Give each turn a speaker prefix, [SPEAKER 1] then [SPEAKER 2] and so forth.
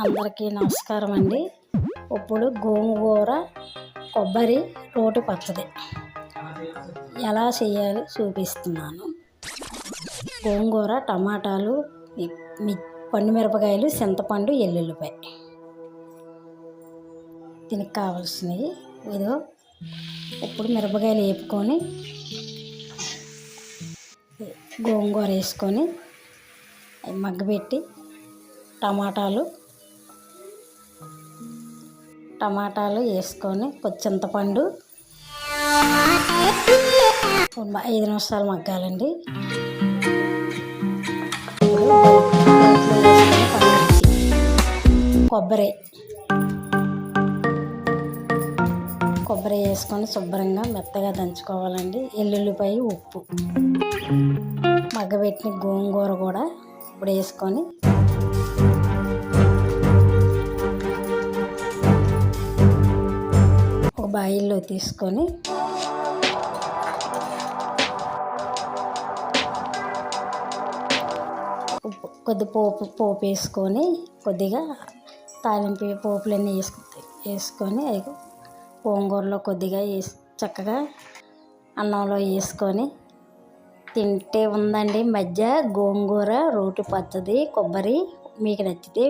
[SPEAKER 1] అందరికీ నమస్కారం అండి. ఇప్పుడు గోంగూర కొబ్బరి రోటి పచ్చడి ఎలా చేయాలో చూపిస్తున్నాను. గోంగూర, టమాటాలు, పండుమిరపకాయలు, చింతపండు, ఎల్లుల్లిపాయ. దీనికి కావాల్సినవి ఇదో. ఇప్పుడు మిరపకాయలు వేపుకొని గోంగూర వేసుకొని మగ్గబెట్టి టమాటాలు వేసుకొని కొంచెం చింతపండు 5 నిమిషాలు మగ్గాలండి. కొబ్బరి వేసుకొని శుభ్రంగా మెత్తగా దంచుకోవాలండి. ఎల్లుల్లిపాయ, ఉప్పు, మగ్గబెట్టిన గోంగూర కూడా ఇప్పుడు వేసుకొని ఒక బాయిల్లో తీసుకొని కొద్ది పోపు వేసుకొని కొద్దిగా తాలింపు పోపులన్నీ వేసుకొని గోంగూరలో కొద్దిగా చక్కగా అన్నంలో వేసుకొని తింటే ఉందండి మధ్య గోంగూర రోటి పచ్చడి కొబ్బరి. మీకు నచ్చితే